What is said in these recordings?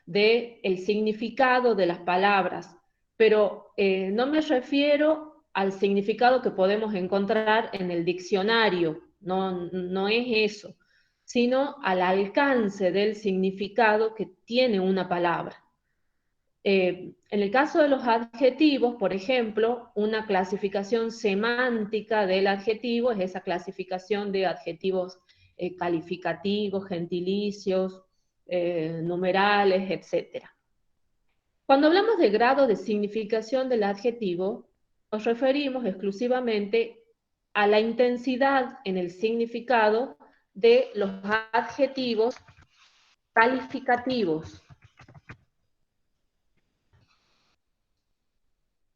del significado de las palabras, pero no me refiero al significado que podemos encontrar en el diccionario, no es eso, sino al alcance del significado que tiene una palabra. En el caso de los adjetivos, por ejemplo, una clasificación semántica del adjetivo es esa clasificación de adjetivos calificativos, gentilicios, numerales, etc. Cuando hablamos de grado de significación del adjetivo, nos referimos exclusivamente a la intensidad en el significado de los adjetivos calificativos.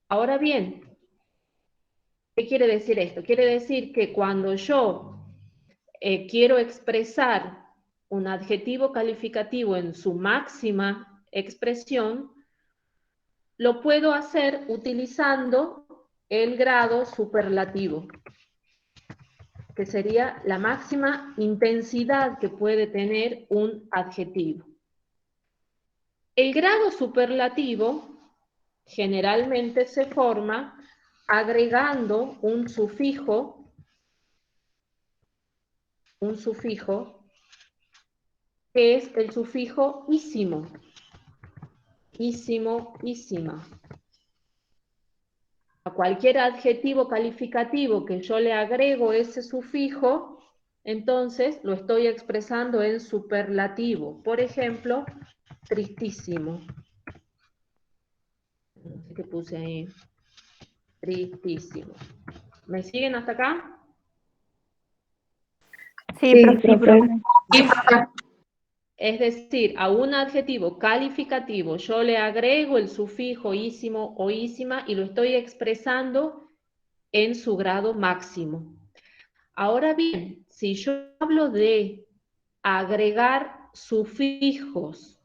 Ahora bien, ¿qué quiere decir esto? Quiere decir que cuando yo quiero expresar un adjetivo calificativo en su máxima expresión, lo puedo hacer utilizando el grado superlativo, que sería la máxima intensidad que puede tener un adjetivo. El grado superlativo generalmente se forma agregando un sufijo que es el sufijo ísimo, ísimo, ísima. A cualquier adjetivo calificativo que yo le agrego ese sufijo, entonces lo estoy expresando en superlativo. Por ejemplo, tristísimo. No sé qué puse ahí. Tristísimo. ¿Me siguen hasta acá? Sí, profe. Es decir, a un adjetivo calificativo yo le agrego el sufijo ísimo o ísima y lo estoy expresando en su grado máximo. Ahora bien, si yo hablo de agregar sufijos,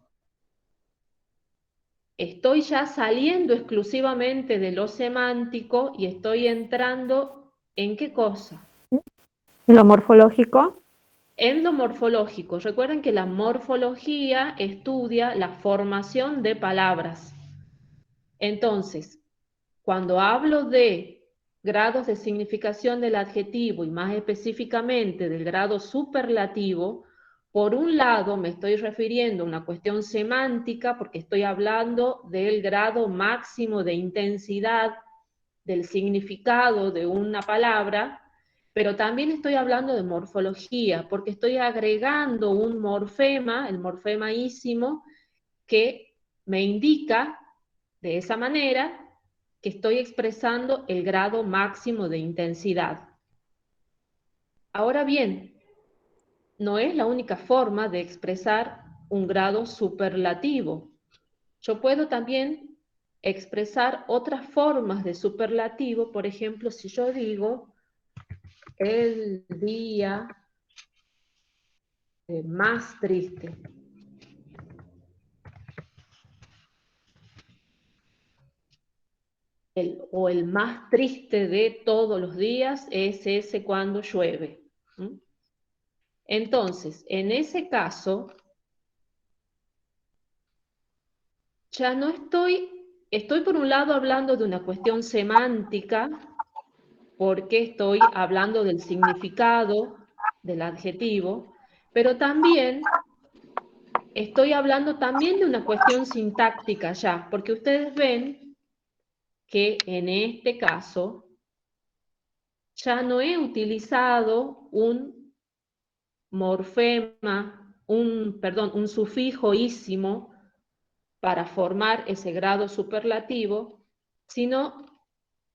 estoy ya saliendo exclusivamente de lo semántico y estoy entrando ¿en qué cosa? Lo morfológico. En lo morfológico. Recuerden que la morfología estudia la formación de palabras. Entonces, cuando hablo de grados de significación del adjetivo y más específicamente del grado superlativo, por un lado me estoy refiriendo a una cuestión semántica porque estoy hablando del grado máximo de intensidad del significado de una palabra, pero también estoy hablando de morfología porque estoy agregando un morfema, el morfema ísimo, que me indica de esa manera que estoy expresando el grado máximo de intensidad. Ahora bien, no es la única forma de expresar un grado superlativo. Yo puedo también expresar otras formas de superlativo, por ejemplo, si yo digo el día más triste. O el más triste de todos los días es ese cuando llueve. Entonces, en ese caso, ya no estoy por un lado hablando de una cuestión semántica, porque estoy hablando del significado del adjetivo, pero también estoy hablando también de una cuestión sintáctica ya, porque ustedes ven que en este caso ya no he utilizado un morfema, un sufijo ísimo para formar ese grado superlativo, sino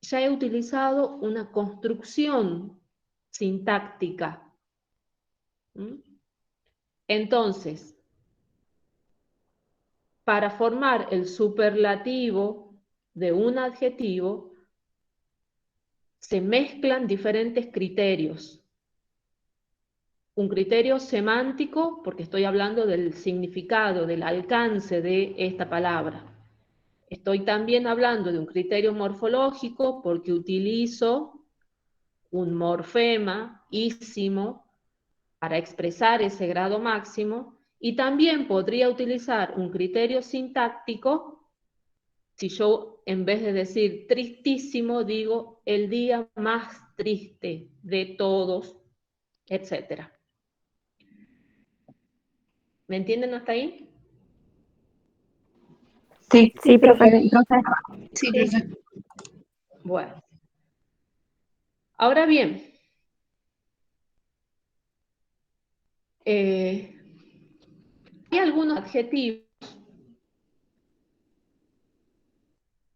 ya he utilizado una construcción sintáctica. Entonces, para formar el superlativo de un adjetivo, se mezclan diferentes criterios. Un criterio semántico, porque estoy hablando del significado, del alcance de esta palabra. Estoy también hablando de un criterio morfológico, porque utilizo un morfema ísimo para expresar ese grado máximo, Y también podría utilizar un criterio sintáctico si yo, en vez de decir tristísimo, digo el día más triste de todos, etc. ¿Me entienden hasta ahí? Sí, Sí, profe. sí, profe. Bueno. Ahora bien, hay algunos adjetivos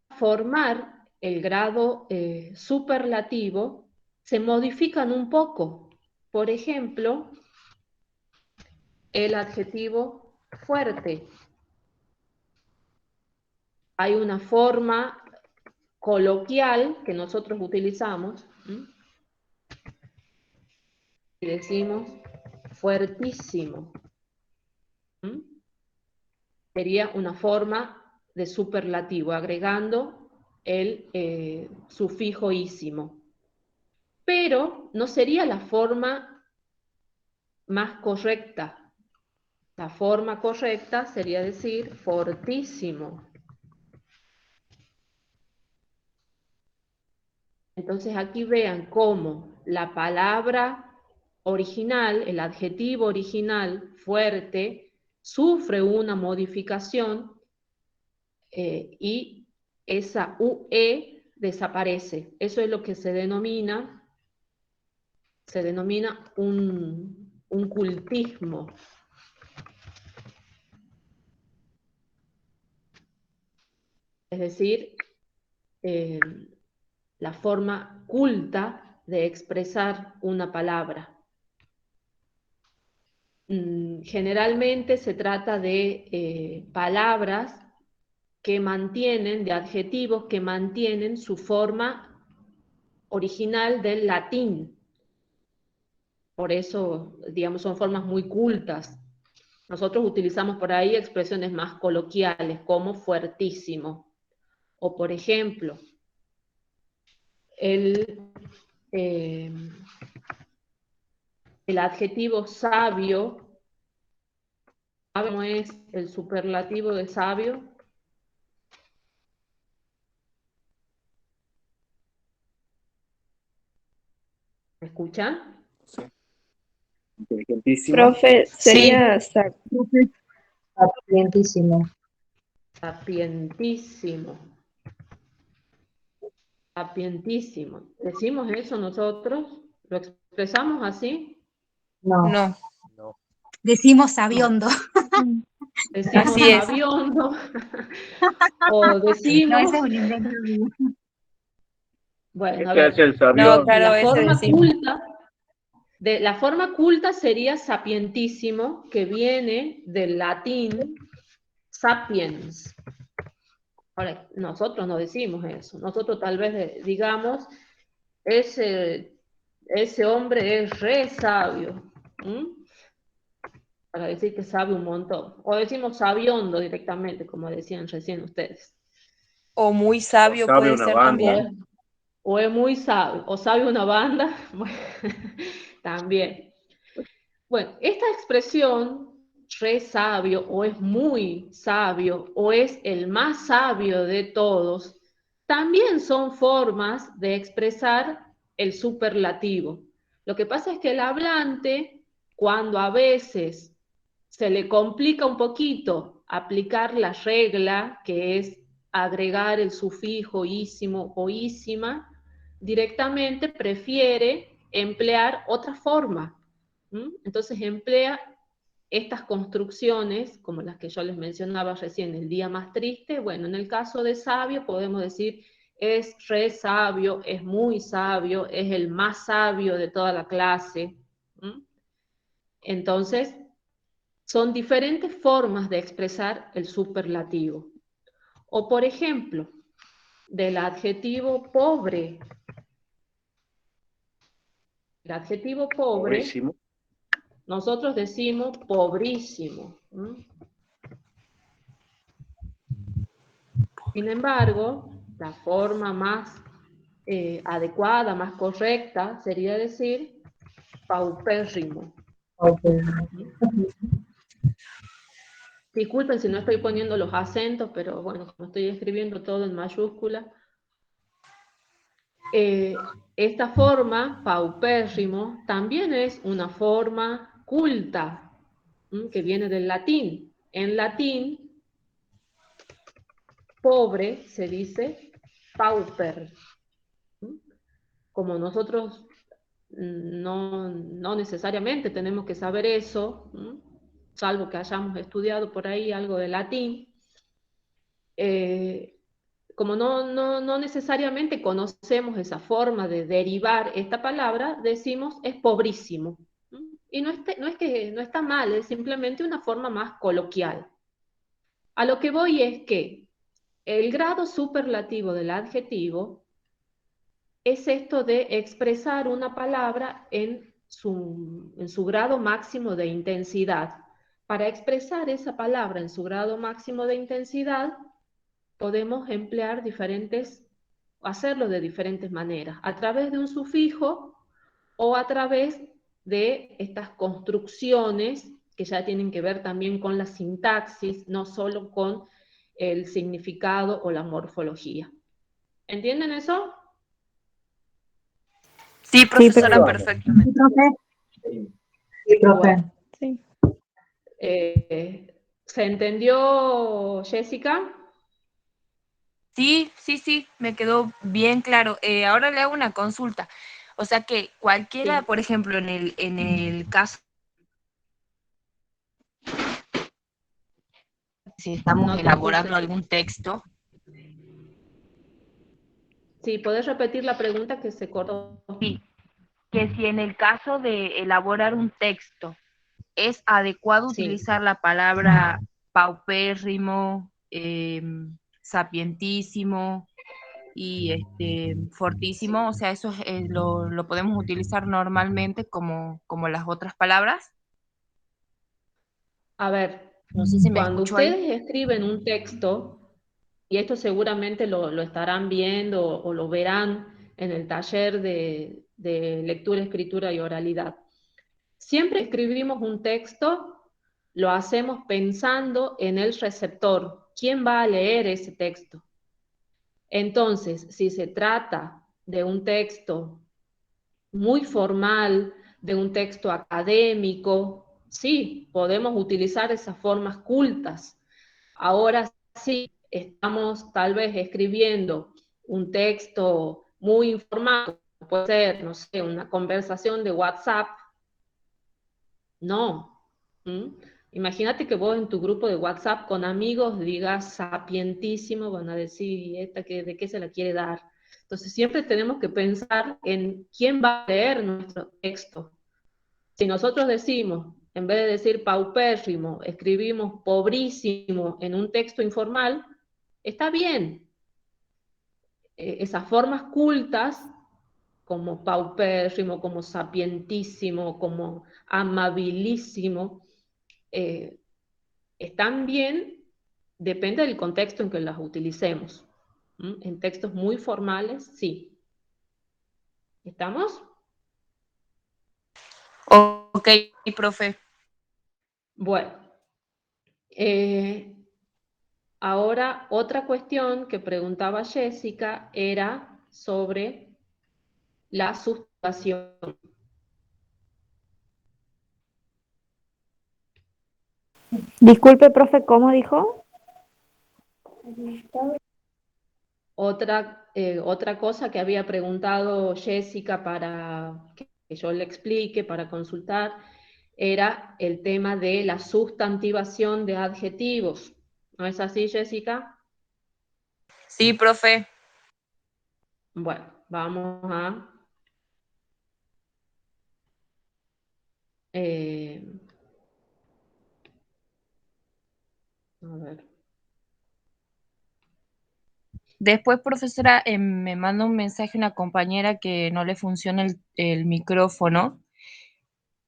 para formar el grado superlativo, se modifican un poco. Por ejemplo, el adjetivo fuerte. Hay una forma coloquial que nosotros utilizamos, y decimos fuertísimo. Sería una forma de superlativo, agregando el sufijo ísimo. Pero no sería la forma más correcta. La forma correcta sería decir fortísimo. Entonces aquí vean cómo la palabra original, el adjetivo original, fuerte, sufre una modificación y esa UE desaparece. Eso es lo que se denomina un cultismo. Es decir, la forma culta de expresar una palabra. Generalmente se trata de palabras que mantienen, de adjetivos que mantienen su forma original del latín. Por eso, digamos, son formas muy cultas. Nosotros utilizamos por ahí expresiones más coloquiales, como fuertísimo. O, por ejemplo, eh, el adjetivo sabio, ¿cómo es el superlativo de sabio? ¿Me escuchan? Inteligentísimo. Profe, Sí. sería Sapientísimo. Sapientísimo. Sapientísimo. ¿Decimos eso nosotros? ¿Lo expresamos así? No. No, No. Decimos No. sabiondo. Decimos Así es. sabiondo. O No, decimos, ese es un invento mío. bueno, a ¿Qué hace ver, el sabión? No, claro, la ese forma decimos. culta, la forma culta sería sapientísimo, que viene del latín sapiens. Ahora, nosotros no decimos eso. Nosotros tal vez digamos, ese hombre es re sabio. Para decir que sabe un montón. O decimos sabiondo directamente, como decían recién ustedes. O muy O sabio sabe puede una ser banda. también. O es muy sabio, o sabe una banda, también. Bueno, esta expresión, re sabio, o es muy sabio, o es el más sabio de todos, también son formas de expresar el superlativo. Lo que pasa es que el hablante, cuando a veces se le complica un poquito aplicar la regla, que es agregar el sufijo ísimo o ísima, directamente prefiere emplear otra forma. Entonces emplea estas construcciones, como las que yo les mencionaba recién, el día más triste. Bueno, en el caso de sabio podemos decir es re sabio, es muy sabio, es el más sabio de toda la clase. Entonces, son diferentes formas de expresar el superlativo. O, por ejemplo, del adjetivo pobre. El adjetivo pobre, Pobrísimo. nosotros decimos pobrísimo. Sin embargo, la forma más adecuada, más correcta, sería decir paupérrimo. Ok. Disculpen si no estoy poniendo los acentos, pero bueno, como estoy escribiendo todo en mayúscula. Esta forma, paupérrimo, también es una forma culta, que viene del latín. En latín, pobre se dice pauper. Como nosotros no necesariamente tenemos que saber eso, salvo que hayamos estudiado por ahí algo de latín, como no necesariamente conocemos esa forma de derivar esta palabra, decimos es pobrísimo. Y no es que no está mal, es simplemente una forma más coloquial. A lo que voy es que el grado superlativo del adjetivo es esto de expresar una palabra en su grado máximo de intensidad. Para expresar esa palabra en su grado máximo de intensidad, podemos emplear hacerlo de diferentes maneras, a través de un sufijo o a través de estas construcciones que ya tienen que ver también con la sintaxis, no solo con el significado o la morfología. ¿Entienden eso? Sí, Sí, profesora, pero perfectamente. Sí, profe. Sí, profe. Bueno, sí. ¿se entendió, Jessica? Sí, sí, sí, me quedó bien claro. Ahora le hago una consulta. O sea que cualquiera, Sí. por ejemplo, en el caso, si estamos No te elaborando escucho. algún texto, Sí, ¿podés repetir la pregunta que se cortó? sí, que si en el caso de elaborar un texto es adecuado Sí. utilizar la palabra paupérrimo, sapientísimo y fortísimo, o sea, eso lo podemos utilizar normalmente como las otras palabras. A ver, No sé si me cuando escuchó ahí. ustedes escriben un texto, y esto seguramente lo estarán viendo o lo verán en el taller de lectura, escritura y oralidad. Siempre escribimos un texto, lo hacemos pensando en el receptor. ¿Quién va a leer ese texto? Entonces, si se trata de un texto muy formal, de un texto académico, sí, podemos utilizar esas formas cultas. Ahora sí, estamos tal vez escribiendo un texto muy informal, puede ser, no sé, una conversación de WhatsApp. No. ¿Mm? Imagínate que vos en tu grupo de WhatsApp con amigos digas sapientísimo, van a decir, ¿y esta de qué se la quiere dar? Entonces siempre tenemos que pensar en quién va a leer nuestro texto. Si nosotros decimos, en vez de decir paupérrimo, escribimos pobrísimo en un texto informal, está bien. Esas formas cultas, como paupérrimo, como sapientísimo, como amabilísimo, eh, están bien, depende del contexto en que las utilicemos. En textos muy formales, sí. ¿Estamos? Ok, profe. Bueno, ahora otra cuestión que preguntaba Jessica era sobre la sustitución. Disculpe, profe, ¿cómo dijo? Otra cosa que había preguntado Jessica para que yo le explique, para consultar, era el tema de la sustantivación de adjetivos. ¿No es así, Jessica? Sí, profe. Bueno, vamos eh, a ver. Después, profesora, me manda un mensaje una compañera que no le funciona el micrófono.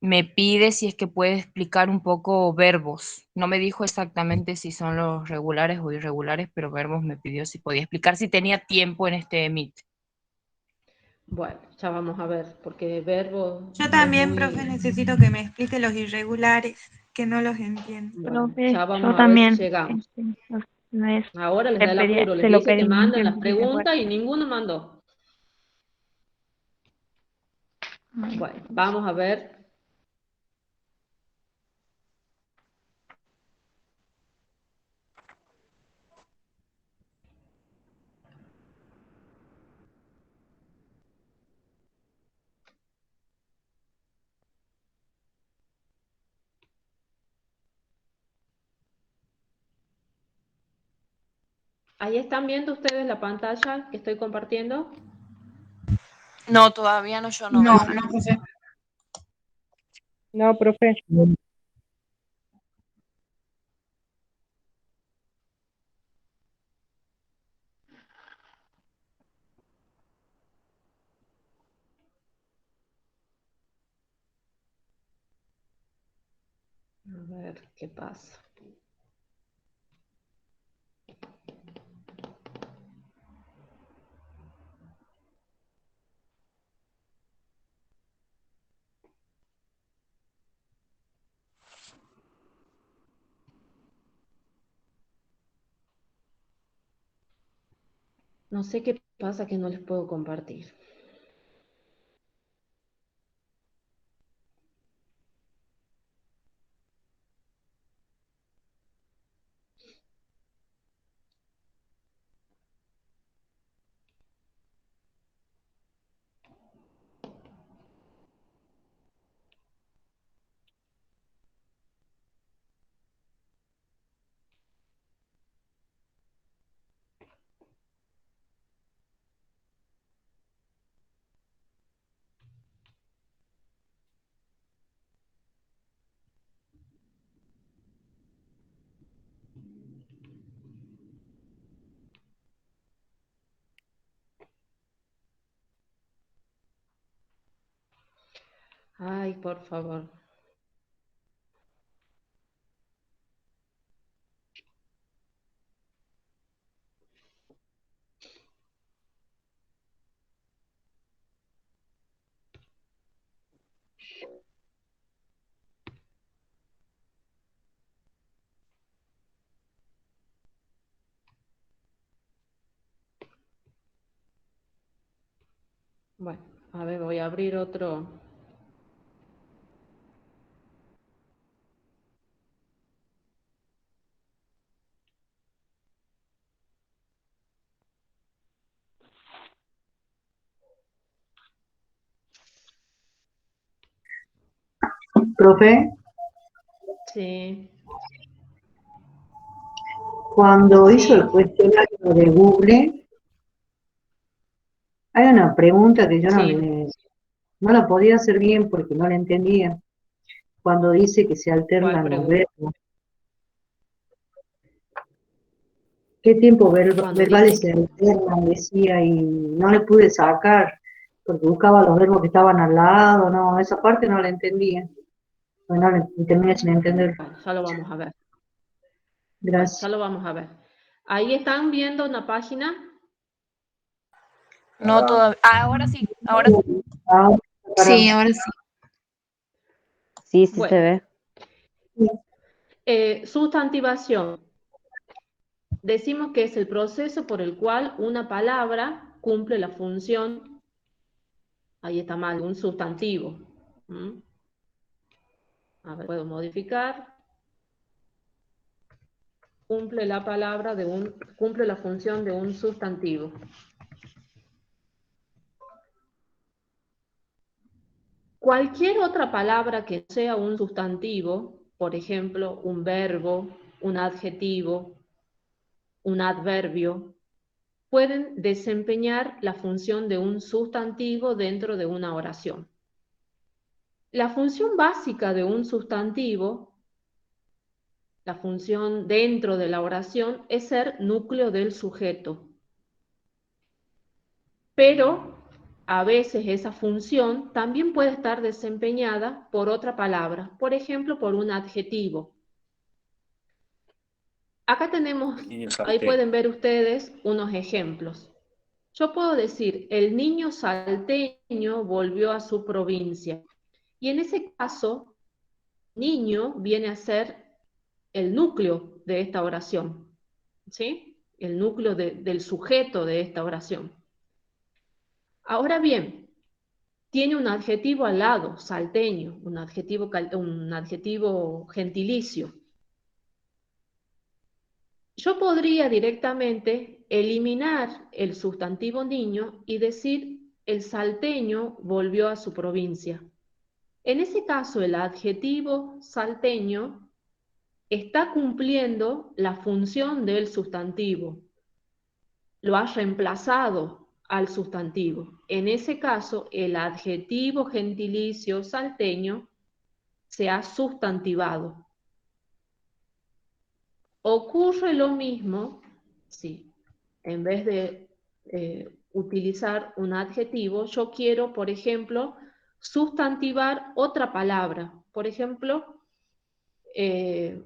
Me pide si es que puede explicar un poco verbos. No me dijo exactamente si son los regulares o irregulares, pero verbos me pidió si podía explicar si tenía tiempo en este Meet. Bueno, ya vamos a ver, porque verbo Yo es también, profe, muy... necesito que me explique los irregulares. que no los entiendo. Bueno, Profe, ya yo vamos a ver si también. llegamos. No es, Ahora les da el apuro, les se lo dice que pedí un manden las tiempo si se puede. preguntas y ninguno mandó. Bueno, vamos a ver. ¿Ahí están viendo ustedes la pantalla que estoy compartiendo? No, todavía no, yo no No, veo. no, profe. No, profe. A ver qué pasa. No sé qué pasa que no les puedo compartir. Ay, por favor. Bueno, a ver, voy a abrir otro. Profe, Sí, cuando hizo el sí, cuestionario de Google, hay una pregunta que yo sí. no la podía hacer bien porque no la entendía. Cuando dice que se ¿Cuál alternan los pregunta? verbos, ¿qué tiempo Cuando dice verbales se que... alternan? Decía, y no le pude sacar porque buscaba los verbos que estaban al lado, no, esa parte no la entendía. Bueno, no la terminé sin entender. Bueno, ya lo vamos a ver. Bueno, ya Gracias. lo vamos a ver. Ahí están viendo una página. No todavía. Ah, ahora sí, ahora sí. Ahora, Sí, para- ahora sí. Sí, sí se Bueno, ve. sustantivación. Decimos que es el proceso por el cual una palabra cumple la función, ahí está mal, un sustantivo. ¿Mm? A ver, puedo modificar. Cumple la palabra cumple la función de un sustantivo. Cualquier otra palabra que sea un sustantivo, por ejemplo, un verbo, un adjetivo, un adverbio, pueden desempeñar la función de un sustantivo dentro de una oración. La función básica de un sustantivo, la función dentro de la oración, es ser núcleo del sujeto. Pero a veces esa función también puede estar desempeñada por otra palabra, por ejemplo, por un adjetivo. Acá tenemos, ahí pueden ver ustedes unos ejemplos. Yo puedo decir, el niño salteño volvió a su provincia. Y en ese caso, niño viene a ser el núcleo de esta oración, ¿sí? El núcleo del sujeto de esta oración. Ahora bien, tiene un adjetivo al lado, salteño, un adjetivo gentilicio. Yo podría directamente eliminar el sustantivo niño y decir el salteño volvió a su provincia. En ese caso, el adjetivo salteño está cumpliendo la función del sustantivo. Lo ha reemplazado al sustantivo. En ese caso, el adjetivo gentilicio salteño se ha sustantivado. Ocurre lo mismo si en vez de utilizar un adjetivo, yo quiero, por ejemplo, sustantivar otra palabra. Por ejemplo,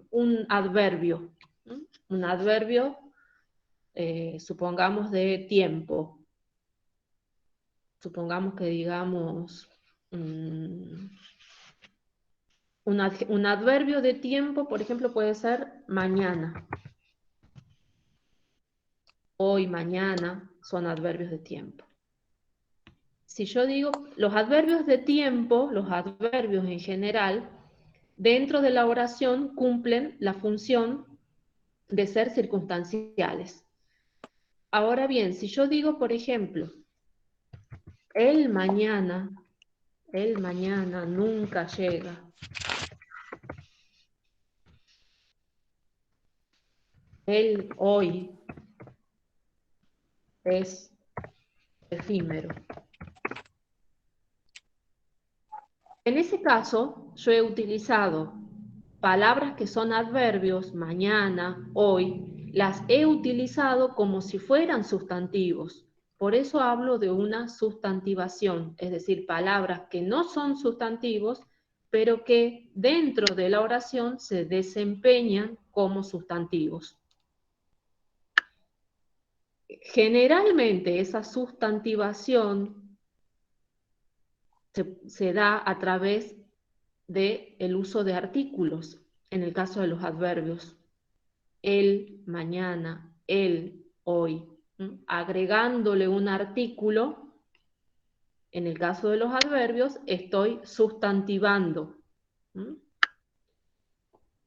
un adverbio. ¿No? Un adverbio, supongamos, de tiempo. Supongamos que digamos un adverbio de tiempo, por ejemplo, puede ser mañana. Hoy, mañana, son adverbios de tiempo. Si yo digo, los adverbios de tiempo, los adverbios en general, dentro de la oración cumplen la función de ser circunstanciales. Ahora bien, si yo digo, por ejemplo, el mañana nunca llega. El hoy es efímero. En ese caso, yo he utilizado palabras que son adverbios, mañana, hoy, las he utilizado como si fueran sustantivos. Por eso hablo de una sustantivación, es decir, palabras que no son sustantivos, pero que dentro de la oración se desempeñan como sustantivos. Generalmente esa sustantivación se da a través del uso de artículos, en el caso de los adverbios. El, mañana, el, hoy. Agregándole un artículo, en el caso de los adverbios, estoy sustantivando.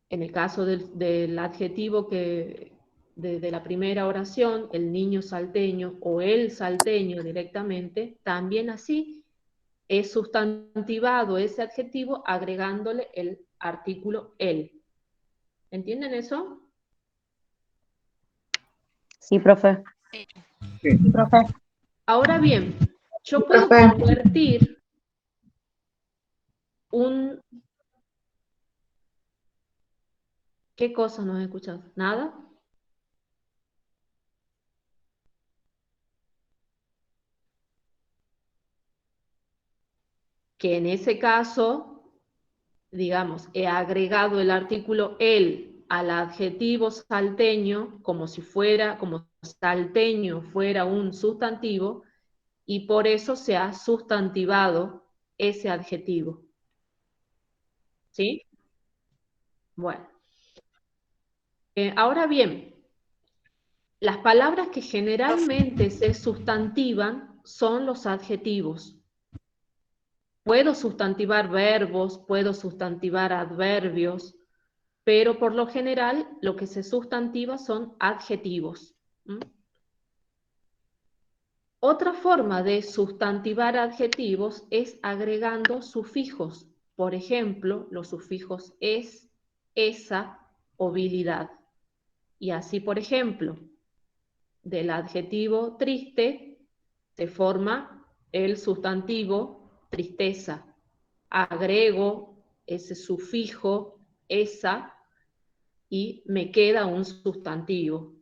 En el caso del adjetivo de la primera oración, el niño salteño o el salteño directamente, también así he sustantivado ese adjetivo agregándole el artículo el. ¿Entienden eso? Sí, profe. Sí, profe. Ahora bien, yo puedo convertir un... ¿Qué cosa no he escuchado? ¿Nada? Que en ese caso, digamos, he agregado el artículo el al adjetivo salteño como si salteño fuera un sustantivo, y por eso se ha sustantivado ese adjetivo. ¿Sí? Bueno. Ahora bien, las palabras que generalmente se sustantivan son los adjetivos. Puedo sustantivar verbos, puedo sustantivar adverbios, pero por lo general lo que se sustantiva son adjetivos. Otra forma de sustantivar adjetivos es agregando sufijos. Por ejemplo, los sufijos es, esa o bilidad. Y así, por ejemplo, del adjetivo triste se forma el sustantivo tristeza. Agrego ese sufijo, esa, y me queda un sustantivo.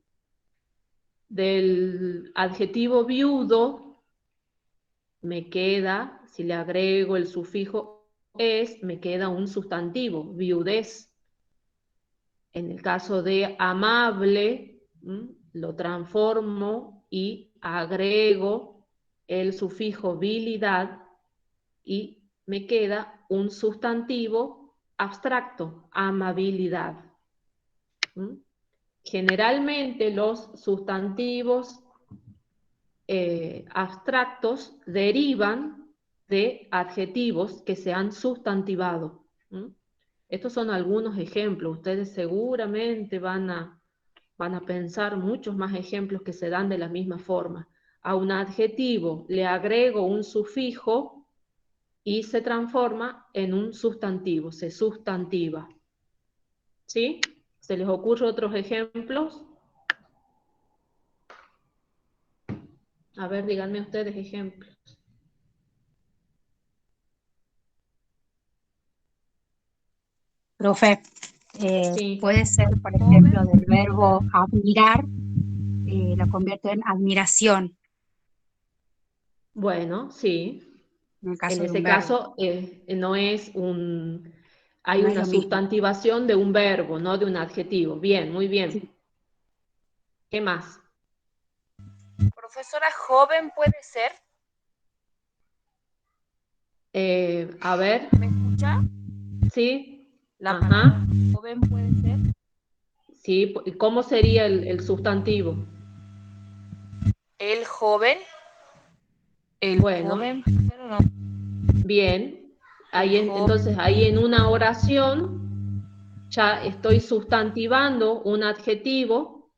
Del adjetivo viudo me queda, si le agrego el sufijo es, me queda un sustantivo, viudez. En el caso de amable, lo transformo y agrego el sufijo bilidad y me queda un sustantivo abstracto, amabilidad. ¿Mm? Generalmente los sustantivos abstractos derivan de adjetivos que se han sustantivado. ¿Mm? Estos son algunos ejemplos. Ustedes seguramente van a pensar muchos más ejemplos que se dan de la misma forma. A un adjetivo le agrego un sufijo y se transforma en un sustantivo, se sustantiva. ¿Sí? ¿Se les ocurre otros ejemplos? A ver, díganme ustedes ejemplos. Profe, Sí. puede ser, por ejemplo, del verbo admirar, lo convierto en admiración, Bueno, sí. en el caso En de un ese verbo. caso no es hay No es una lo mismo. sustantivación de un verbo, no de un adjetivo. Bien, muy bien. Sí. ¿Qué más? Profesora, joven puede ser. A ver, ¿Me escucha? sí. La Ajá. palabra joven puede ser. Sí, ¿y cómo sería el sustantivo? El joven. El Bueno, joven puede ser o no. bien. El Entonces, joven. ahí en una oración ya estoy sustantivando un adjetivo,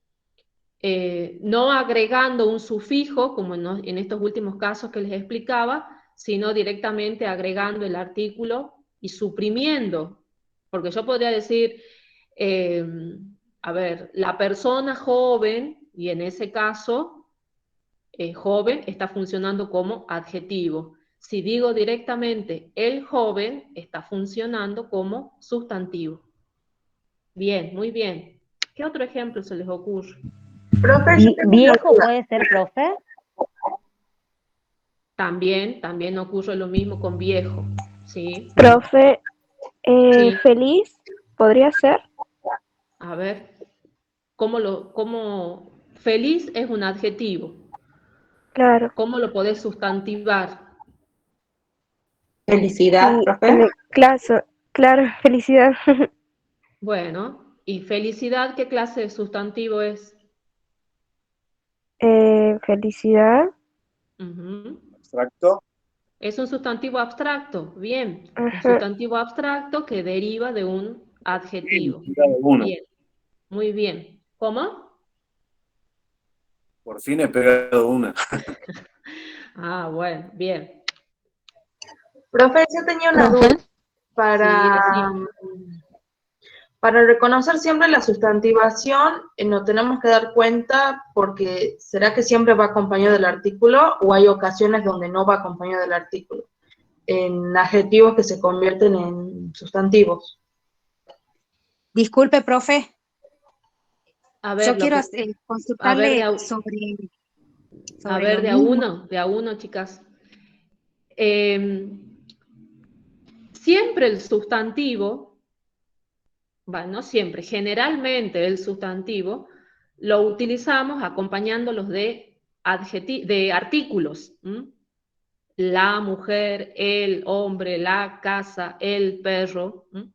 no agregando un sufijo, como en estos últimos casos que les explicaba, sino directamente agregando el artículo y suprimiendo. Porque yo podría decir, eh, a ver, la persona joven, y en ese caso, joven está funcionando como adjetivo. Si digo directamente el joven, está funcionando como sustantivo. Bien, muy bien. ¿Qué otro ejemplo se les ocurre? Profe, yo tengo una ¿Viejo duda. puede ser, profe? También ocurre lo mismo con viejo, ¿sí? Profe, Sí, feliz podría ser. a ver, feliz es un adjetivo, Claro. ¿cómo lo podés sustantivar? Felicidad, Y en profe. el caso, claro, felicidad. Bueno, ¿y felicidad qué clase de sustantivo es? Felicidad. Ujú. Abstracto. Es un sustantivo abstracto, bien, un Ajá. sustantivo abstracto que deriva de un adjetivo. Tira de una. Bien, muy bien. ¿Cómo? Por fin he pegado una. Ah, bueno, bien. Profe, yo tenía una duda. Sí, Para, decime. para reconocer siempre la sustantivación, nos tenemos que dar cuenta porque ¿será que siempre va acompañado del artículo o hay ocasiones donde no va acompañado del artículo? En adjetivos que se convierten en sustantivos. Disculpe, profe, A yo ver, quiero a ver consultarle sobre lo de a mismo. uno, chicas. Siempre el sustantivo, bueno, no siempre, generalmente el sustantivo lo utilizamos acompañándolos de artículos. ¿M? La mujer, el hombre, la casa, el perro. ¿M?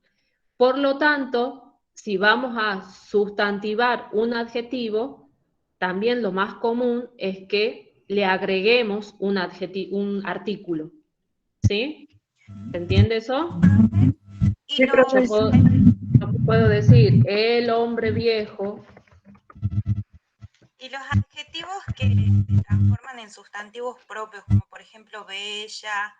Por lo tanto, si vamos a sustantivar un adjetivo, también lo más común es que le agreguemos un artículo. ¿Sí? ¿Se entiende eso? Y Sí, profe. Yo puedo decir el hombre viejo. Y los adjetivos que se transforman en sustantivos propios, como por ejemplo bella,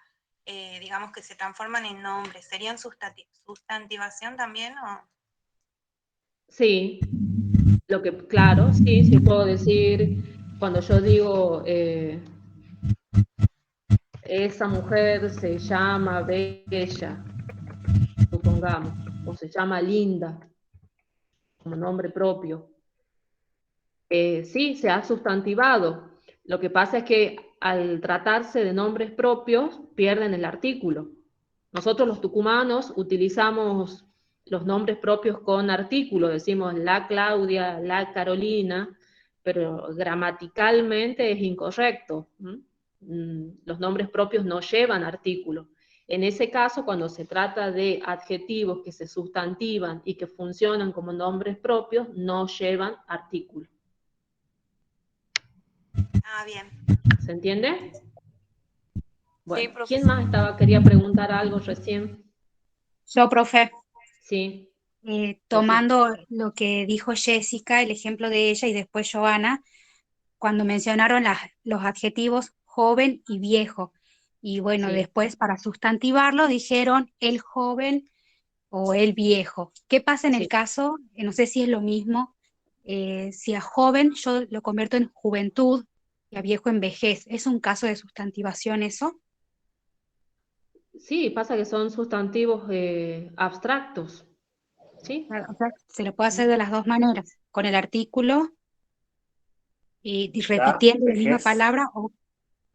digamos que se transforman en nombres, ¿serían sustantivación también? ¿O? Sí, claro, sí, sí puedo decir, cuando yo digo, esa mujer se llama Bella, supongamos, o se llama Linda, como nombre propio. Sí, se ha sustantivado. Lo que pasa es que al tratarse de nombres propios, pierden el artículo. Nosotros los tucumanos utilizamos los nombres propios con artículo, decimos la Claudia, la Carolina, pero gramaticalmente es incorrecto. Los nombres propios no llevan artículo. En ese caso, cuando se trata de adjetivos que se sustantivan y que funcionan como nombres propios, no llevan artículo. Ah, bien. ¿Se entiende? Bueno, profe. ¿quién más quería preguntar algo recién? Yo, profe, Sí, tomando lo que dijo Jessica, el ejemplo de ella, y después Joana, cuando mencionaron los adjetivos joven y viejo. Y bueno, sí. después para sustantivarlo dijeron el joven o el viejo. ¿Qué pasa en el Sí. caso? No sé si es lo mismo. Si a joven yo lo convierto en juventud y a viejo en vejez. ¿Es un caso de sustantivación eso? Sí, pasa que son sustantivos abstractos, ¿sí? Claro, o sea, se lo puede hacer de las dos maneras, con el artículo y edad, repitiendo la misma vejez. palabra o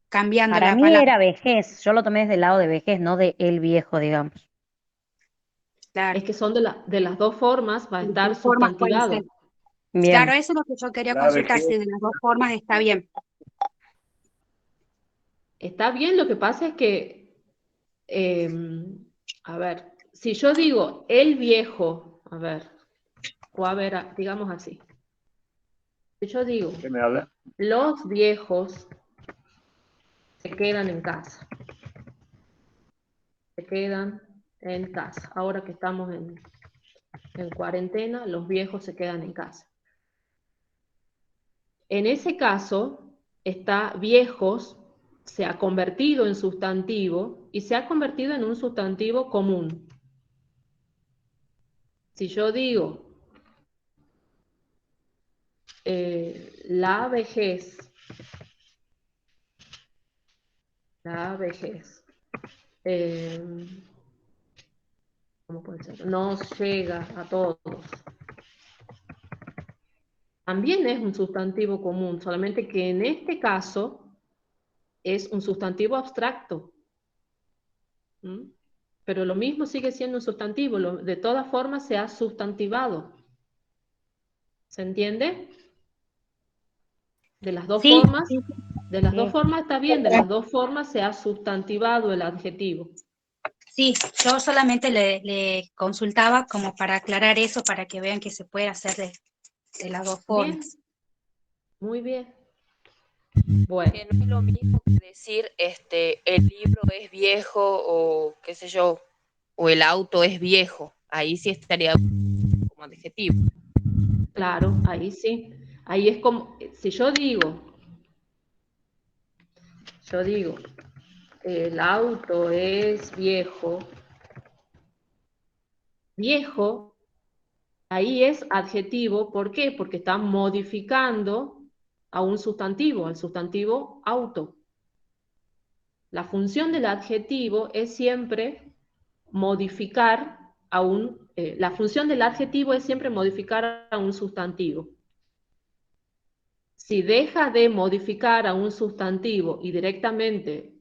cambiando Para la mí palabra. era vejez, yo lo tomé desde el lado de vejez, no de el viejo, digamos. Claro, Es que son de las dos formas, va a de las estar dos formas puede ser. sustantivado. Claro, Bien, eso es lo que yo quería La consultar, si vejez. de las dos formas está bien. Está bien, lo que pasa es que, a ver, si yo digo el viejo, a ver, o a ver, digamos así, si yo digo ¿Qué me habla? los viejos se quedan en casa, se quedan en casa. Ahora que estamos en cuarentena, los viejos se quedan en casa. En ese caso, está viejos, se ha convertido en sustantivo y se ha convertido en un sustantivo común. Si yo digo la vejez, eh, ¿cómo puede ser? Nos llega a todos. También es un sustantivo común, solamente que en este caso es un sustantivo abstracto. ¿Mm? Pero lo mismo sigue siendo un sustantivo, de todas formas se ha sustantivado. ¿Se entiende? De las dos Sí, formas, sí, de las dos sí. formas está bien, de las dos formas se ha sustantivado el adjetivo. sí, yo solamente le consultaba como para aclarar eso, para que vean que se puede hacer de las dos Bien, formas. muy bien. Bueno, Que no es lo mismo que decir el libro es viejo o qué sé yo, o el auto es viejo. Ahí sí estaría como adjetivo. claro, ahí sí. Ahí es como, si yo digo, el auto es viejo, viejo, ahí es adjetivo, ¿por qué? Porque está modificando a un sustantivo, al sustantivo auto. La función del adjetivo es siempre modificar la función del adjetivo es siempre modificar a un sustantivo. Si deja de modificar a un sustantivo y directamente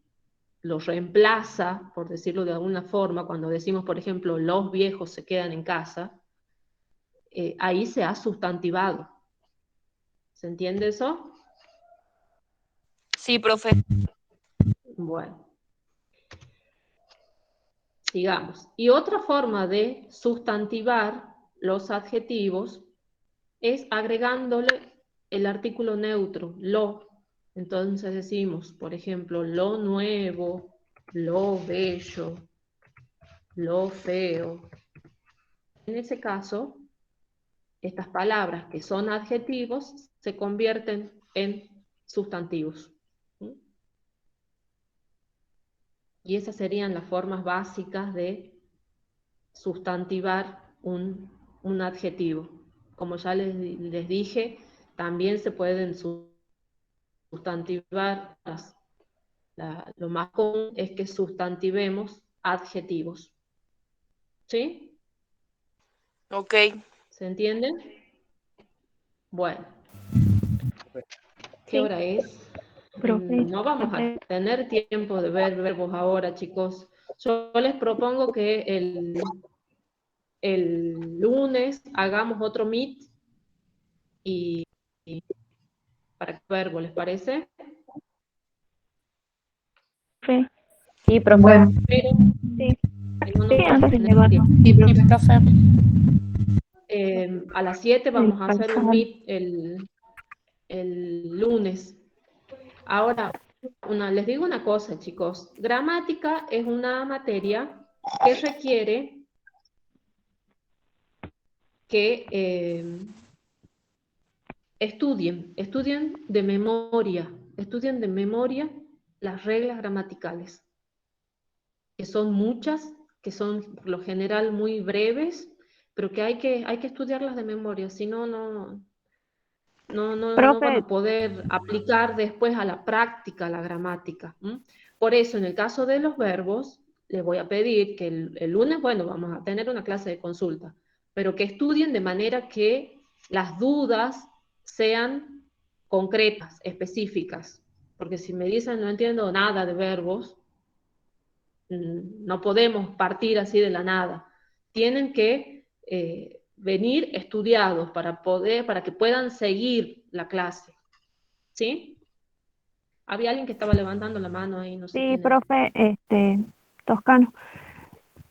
lo reemplaza, por decirlo de alguna forma, cuando decimos, por ejemplo, los viejos se quedan en casa, ahí se ha sustantivado. ¿Se entiende eso? Sí, profe. Bueno, sigamos. Y otra forma de sustantivar los adjetivos es agregándole el artículo neutro, lo. Entonces decimos, por ejemplo, lo nuevo, lo bello, lo feo. En ese caso, estas palabras que son adjetivos se convierten en sustantivos. ¿Sí? Y esas serían las formas básicas de sustantivar un adjetivo. Como ya les dije, también se pueden sustantivar, lo más común es que sustantivemos adjetivos. ¿Sí? Ok. ¿Se entiende? Bueno, ¿qué Sí, hora es? profe. No vamos a tener tiempo de ver verbos ahora, chicos. Yo les propongo que el lunes hagamos otro meet y para el verbo, ¿les parece? Profe. Sí, profe. Bueno, Pero no Sí, nos vamos a antes del tener debate. tiempo. Sí, profe. A las 7 vamos a hacer un parcial. meet el lunes. Ahora, les digo una cosa, chicos. Gramática es una materia que requiere que estudien de memoria las reglas gramaticales, que son muchas, que son por lo general muy breves, pero que hay que estudiarlas de memoria, si no, no van Profe, a poder aplicar después a la práctica la gramática. Por eso, en el caso de los verbos, les voy a pedir que el lunes, bueno, vamos a tener una clase de consulta, pero que estudien de manera que las dudas sean concretas, específicas, porque si me dicen no entiendo nada de verbos, no podemos partir así de la nada. Tienen que venir estudiados para que puedan seguir la clase. ¿Sí? Había alguien que estaba levantando la mano ahí, no sé sí, quién era. profe, Toscano.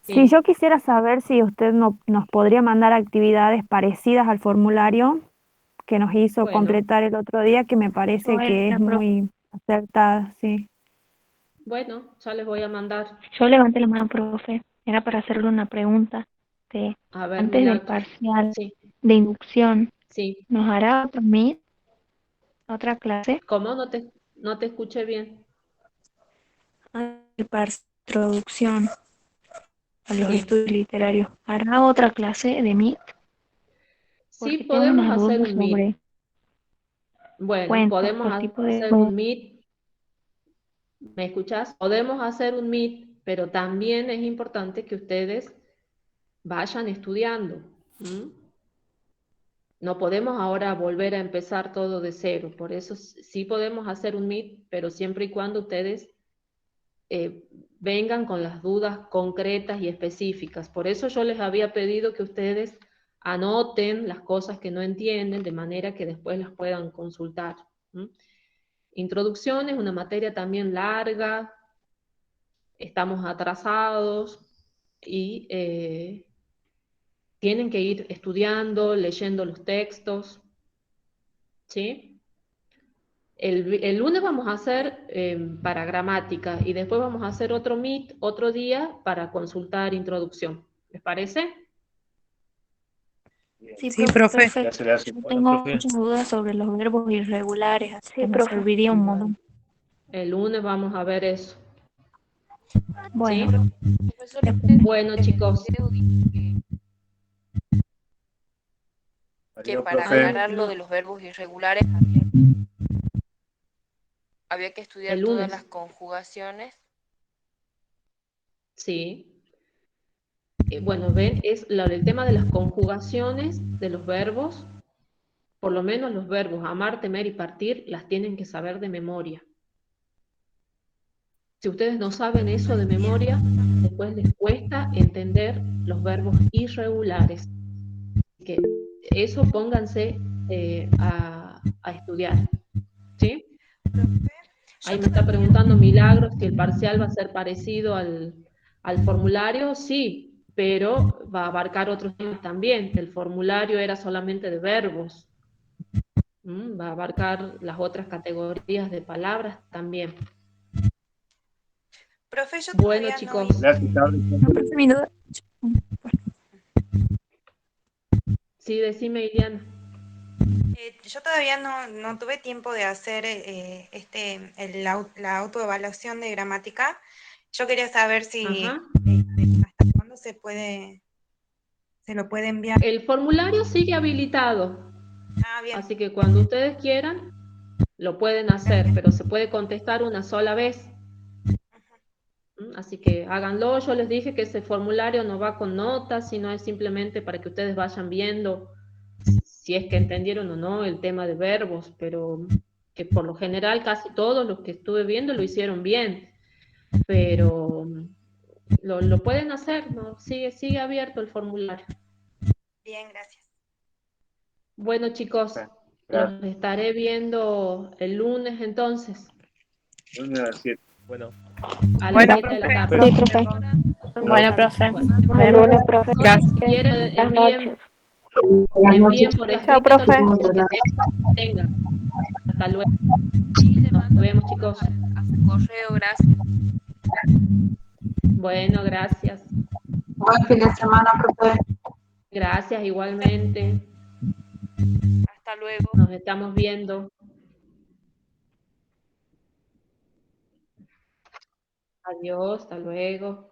Si Sí. yo quisiera saber si usted nos podría mandar actividades parecidas al formulario que nos hizo Bueno, completar el otro día, que me parece que es Bueno, profe, muy acertada, sí. bueno, ya les voy a mandar. yo levanté la mano, profe. Era para hacerle una pregunta. A ver, Antes del Milagros. parcial Sí, de inducción, sí. ¿nos hará otro meet, otra clase? ¿Cómo? No te escuché bien. El parcial de introducción a los Sí. estudios literarios. ¿Hará otra clase de meet? Sí, Porque tengo podemos unas hacer dudas un meet. sobre Bueno, cuentos, podemos por tipo de hacer un meet. ¿Me escuchás? Podemos hacer un meet, pero también es importante que ustedes vayan estudiando. No podemos ahora volver a empezar todo de cero. Por eso sí podemos hacer un meet, pero siempre y cuando ustedes vengan con las dudas concretas y específicas. Por eso yo les había pedido que ustedes anoten las cosas que no entienden, de manera que después las puedan consultar. Introducción es una materia también larga, estamos atrasados y tienen que ir estudiando, leyendo los textos, ¿sí? El lunes vamos a hacer para gramática y después vamos a hacer otro meet, otro día para consultar introducción. ¿Les parece? Sí, Sí, profe, profe. perfecto. Gracias. Yo Bueno, tengo profe. muchas dudas sobre los verbos irregulares, así Sí, que me profe. serviría un Bueno, montón. el lunes vamos a ver eso. Bueno, ¿Sí? Profesor, usted Bueno, en el chicos. video dijo que Adiós, para profe. aclarar lo de los verbos irregulares había que estudiar El todas lunes, las conjugaciones. sí. Bueno, ven, es el tema de las conjugaciones de los verbos, por lo menos los verbos amar, temer y partir, las tienen que saber de memoria. Si ustedes no saben eso de memoria, después les cuesta entender los verbos irregulares. Así que eso pónganse a estudiar. ¿Sí? Profe, yo Ahí me está todavía preguntando Milagros si el parcial va a ser parecido al formulario. Sí, pero va a abarcar otros temas también. El formulario era solamente de verbos. Va a abarcar las otras categorías de palabras también. Profe, yo Bueno, todavía no chicos. Gracias, Carlos. no, profe, mi duda. Sí, decime, Iliana. yo todavía no tuve tiempo de hacer la autoevaluación de gramática. Yo quería saber si Ajá. hasta cuándo se lo puede enviar. El formulario sigue habilitado, Ah, bien. así que cuando ustedes quieran, lo pueden hacer, pero se puede contestar una sola vez. Así que háganlo. Yo les dije que ese formulario no va con notas, sino es simplemente para que ustedes vayan viendo si es que entendieron o no el tema de verbos, pero que por lo general casi todos los que estuve viendo lo hicieron bien, pero lo pueden hacer, ¿no? Sigue abierto el formulario. Bien, gracias. Bueno, chicos, Gracias. los estaré viendo el lunes entonces, Lunes a las 7. Bueno. a las Bueno, 7 de la profe. tarde. Sí, profe. Bueno, profe. Bueno, Bueno, profe. Gracias. si quieren, Buenas noches. envíen por Chao, escrito profe. todo lo que tengan. Hasta luego. Nos vemos, chicos. Hasta correo, gracias. Bueno, gracias. Buen fin de semana, profe. Gracias igualmente. Hasta luego. Nos estamos viendo. Adiós, hasta luego.